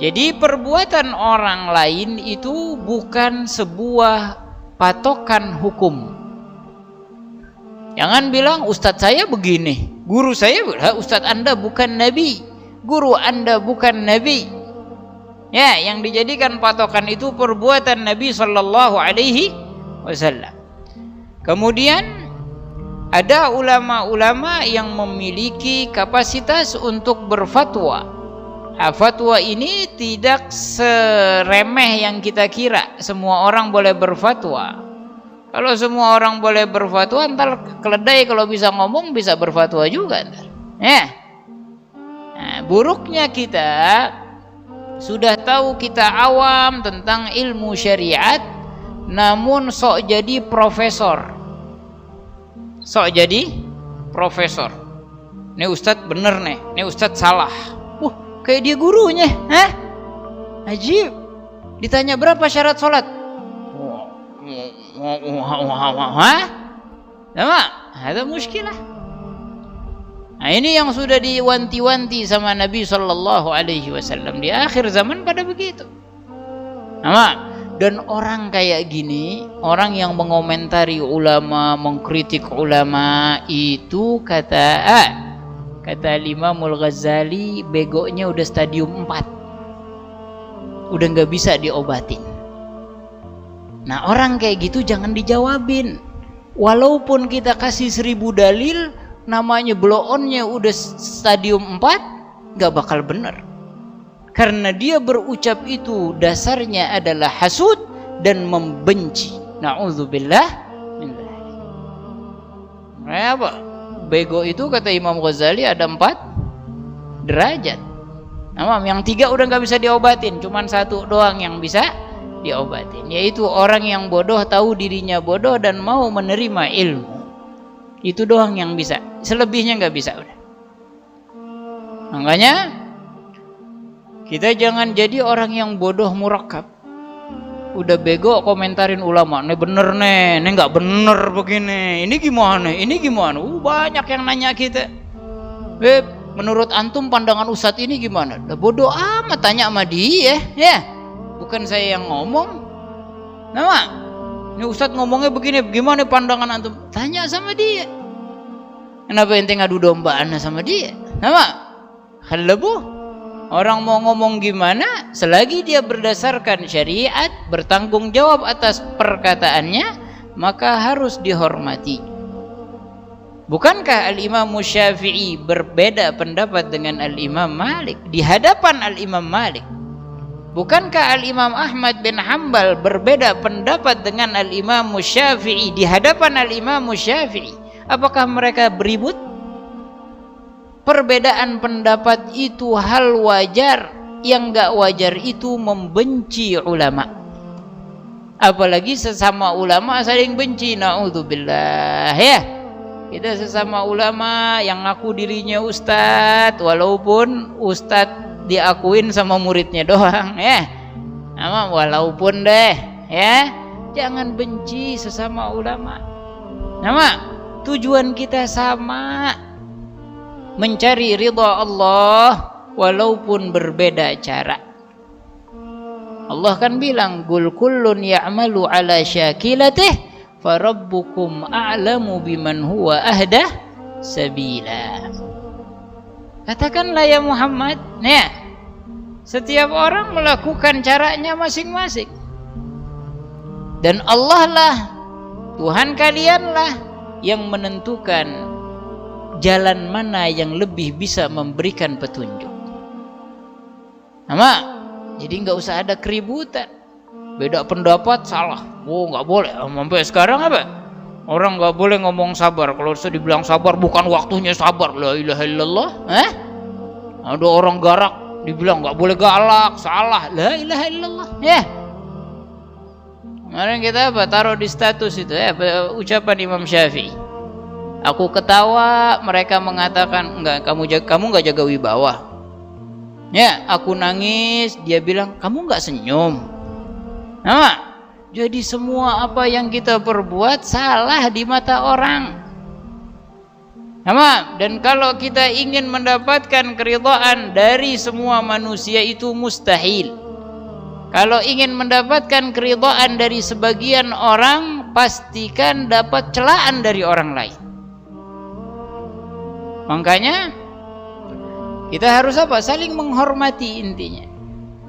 Jadi perbuatan orang lain itu bukan sebuah patokan hukum. Jangan bilang ustadz saya begini, guru saya, ustadz Anda bukan nabi, guru Anda bukan nabi. Ya, yang dijadikan patokan itu perbuatan Nabi sallallahu alaihi wasallam. Kemudian ada ulama-ulama yang memiliki kapasitas untuk berfatwa. Fatwa ini tidak seremeh yang kita kira. Semua orang boleh berfatwa. Kalau semua orang boleh berfatwa, ntar keledai kalau bisa ngomong bisa berfatwa juga ntar. Ya. Nah, buruknya kita sudah tahu kita awam tentang ilmu syariat, namun sok jadi profesor. Sok jadi profesor. Ini ustadz bener nih, ini ustadz salah. Kayak dia gurunya, ajib. Ditanya berapa syarat sholat, sama, ada muskilah. Nah, ini yang sudah diwanti-wanti sama Nabi Sallallahu Alaihi Wasallam di akhir zaman pada begitu. Dan orang kayak gini, orang yang mengomentari ulama, mengkritik ulama itu kata Imamul Ghazali, begonya udah stadium 4, udah nggak bisa diobatin. Nah, orang kayak gitu jangan dijawabin. Walaupun kita kasih 1000 dalil, namanya blow-onnya udah stadium 4, nggak bakal bener. Karena dia berucap itu dasarnya adalah hasud dan membenci. Na'udzubillah min dzalik. Apa? Bego itu kata Imam Ghazali ada 4 derajat. Yang 3 udah nggak bisa diobatin, cuman 1 doang yang bisa diobatin, yaitu orang yang bodoh tahu dirinya bodoh dan mau menerima ilmu. Itu doang yang bisa, selebihnya nggak bisa udah. Makanya kita jangan jadi orang yang bodoh murakkab. Udah bego komentarin ulama, nih bener nih nggak bener begini, ini gimana, banyak yang nanya kita, menurut antum pandangan ustadz ini gimana? Udah bodoh amat, tanya sama dia, ya, bukan saya yang ngomong. Ini ustadz ngomongnya begini, gimana pandangan antum? Tanya sama dia. Kenapa ente ngadu dombaan sama dia? Halebu. Orang mau ngomong gimana, selagi dia berdasarkan syariat, bertanggung jawab atas perkataannya, maka harus dihormati. Bukankah Al-Imam Syafi'i berbeda pendapat dengan Al-Imam Malik di hadapan Al-Imam Malik? Bukankah Al-Imam Ahmad bin Hanbal berbeda pendapat dengan Al-Imam Syafi'i di hadapan Al-Imam Syafi'i? Apakah mereka beribut? Perbedaan pendapat itu hal wajar. Yang gak wajar itu membenci ulama. Apalagi sesama ulama saling benci. Na'udzubillah, ya. Kita sesama ulama yang ngaku dirinya ustadz, walaupun ustadz diakuin sama muridnya doang, ya. Walaupun deh, ya, jangan benci sesama ulama. Tujuan kita sama, mencari ridha Allah walaupun berbeda cara. Allah kan bilang, "Qul kullun ya'malu 'ala syakilatih, farabbukum a'lamu biman huwa ahda sabila." Katakanlah ya Muhammad, ya, setiap orang melakukan caranya masing-masing. Dan Allah lah, Tuhan kalianlah yang menentukan jalan mana yang lebih bisa memberikan petunjuk. Jadi nggak usah ada keributan. Beda pendapat salah, nggak boleh. Sampai sekarang apa? Orang nggak boleh ngomong sabar. Kalau sudah dibilang sabar, bukan waktunya sabar. La ilaha illallah. Ada orang garak, dibilang nggak boleh galak, salah. La ilaha illallah. Ya. Kemarin kita taruh di status itu, ucapan Imam Syafi'i. Aku ketawa, mereka mengatakan, enggak, kamu nggak jaga wibawa. Ya, aku nangis, dia bilang, kamu nggak senyum. Nah, jadi semua apa yang kita perbuat salah di mata orang. Nah, dan kalau kita ingin mendapatkan keridhaan dari semua manusia itu mustahil. Kalau ingin mendapatkan keridhaan dari sebagian orang, pastikan dapat celaan dari orang lain. Makanya kita harus apa? Saling menghormati intinya.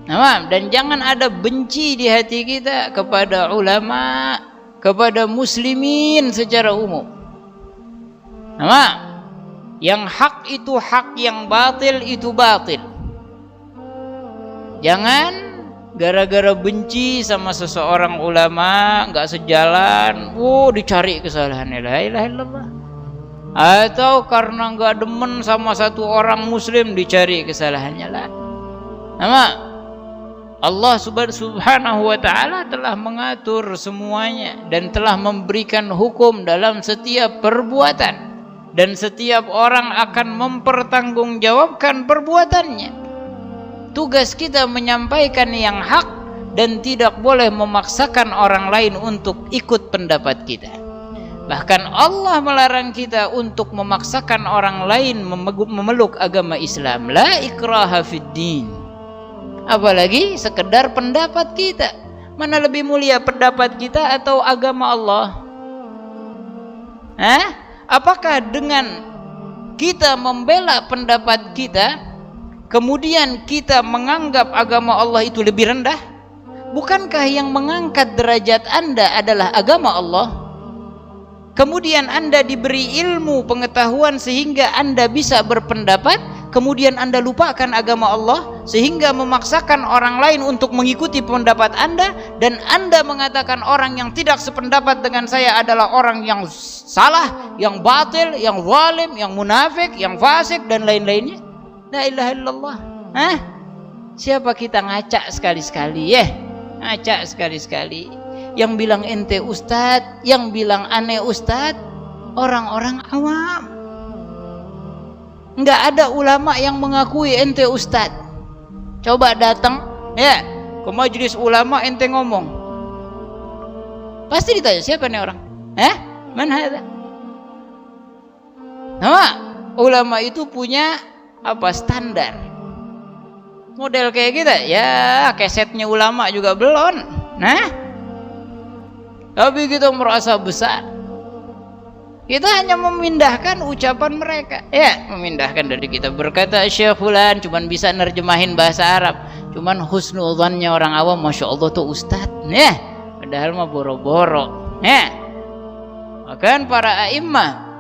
Nah, dan jangan ada benci di hati kita kepada ulama, kepada muslimin secara umum. Nah, yang hak itu hak, yang batil itu batil. Jangan gara-gara benci sama seseorang ulama, nggak sejalan, dicari kesalahannya. La ilaha illallah. Atau karena nggak demen sama satu orang muslim, dicari kesalahannya lah. Nama Allah subhanahu wa ta'ala telah mengatur semuanya dan telah memberikan hukum dalam setiap perbuatan, dan setiap orang akan mempertanggungjawabkan perbuatannya. Tugas kita menyampaikan yang hak dan tidak boleh memaksakan orang lain untuk ikut pendapat kita. Bahkan Allah melarang kita untuk memaksakan orang lain memeluk agama Islam. La ikraha fid din. Apalagi sekedar pendapat kita. Mana lebih mulia, pendapat kita atau agama Allah? Apakah dengan kita membela pendapat kita, kemudian kita menganggap agama Allah itu lebih rendah? Bukankah yang mengangkat derajat Anda adalah agama Allah? Kemudian Anda diberi ilmu pengetahuan sehingga Anda bisa berpendapat, kemudian Anda lupakan agama Allah sehingga memaksakan orang lain untuk mengikuti pendapat Anda, dan Anda mengatakan orang yang tidak sependapat dengan saya adalah orang yang salah, yang batil, yang zalim, yang munafik, yang fasik dan lain-lainnya. La ilaha illallah. Siapa kita ngaca sekali-sekali ya? Ngaca sekali-sekali. Yang bilang ente ustad, yang bilang aneh ustad, orang-orang awam. Enggak ada ulama yang mengakui ente ustad. Coba datang ya ke majelis ulama, ente ngomong, pasti ditanya siapa nih orang? Mana ada? Nama ulama itu punya apa standar? Model kayak kita ya, kesetnya ulama juga belum. Tapi kita merasa besar. Kita hanya memindahkan ucapan mereka. Ya, memindahkan dari kita. Berkata Syekh Fulan, cuman bisa nerjemahin bahasa Arab. Cuman husnudzannya orang awam, Masya Allah tuh Ustadz. Ya, padahal mah boro-boro. Ya, bahkan para a'immah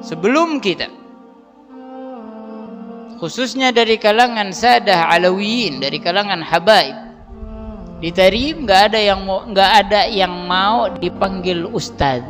sebelum kita, khususnya dari kalangan sadah alawiyin, dari kalangan habaib, di Tarim nggak ada yang mau dipanggil ustad.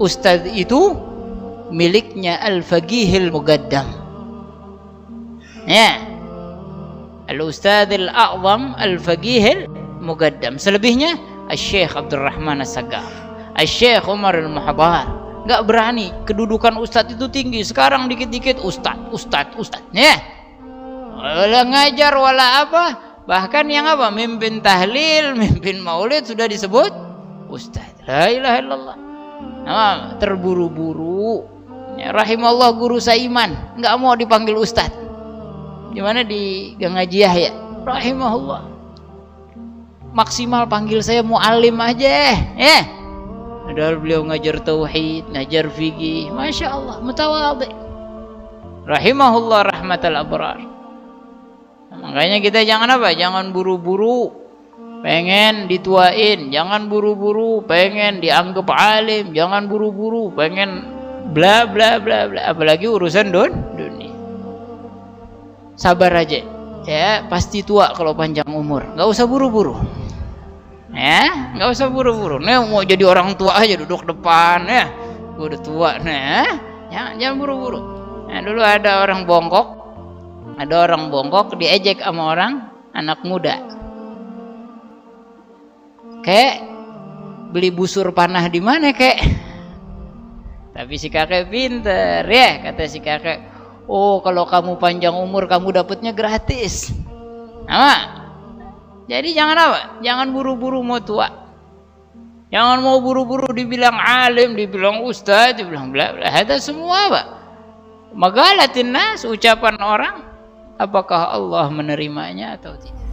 Ustad itu miliknya al-faqihil muqaddam. Ya, al-ustadil a'zam al-faqihil muqaddam. Selebihnya al-syekh Abdurrahman as-Sagaf, al-syekh Umar al-Muhadhar. Nggak berani, kedudukan ustad itu tinggi. Sekarang dikit-dikit ustad. Ya, wala ngajar wala apa. Bahkan yang apa, mimpin tahlil, mimpin maulid sudah disebut ustaz. La ilaha illallah. Terburu-buru. Ya, rahimallah guru Saiman, nggak mau dipanggil ustaz. Gimana di Gangajiah ya? Rahimahullah. Maksimal panggil saya muallim aja. Ya. Padahal beliau ngajar tauhid, ngajar fikih. Masya Allah, mutawadhi. Rahimahullah rahmatal abrar. Makanya kita jangan apa? Jangan buru-buru pengen dituain, jangan buru-buru pengen dianggap alim, jangan buru-buru pengen bla bla bla bla, apalagi urusan dunia. Sabar aja. Ya, pasti tua kalau panjang umur. Enggak usah buru-buru. Ya, enggak usah buru-buru. Nih mau jadi orang tua aja duduk depan ya. Gua udah tua nih. Jangan buru-buru. Nah, dulu ada orang bongkok diejek sama orang anak muda. Kek, beli busur panah di mana kek? Tapi si kakek pinter ya, kata si kakek. Oh, kalau kamu panjang umur kamu dapatnya gratis. Apa? Jadi jangan apa? Jangan buru-buru mau tua. Jangan mau buru-buru dibilang alim, dibilang ustaz, dibilang bla bla. Itu semua apa? Magalatin nas, ucapan orang. Apakah Allah menerimanya atau tidak?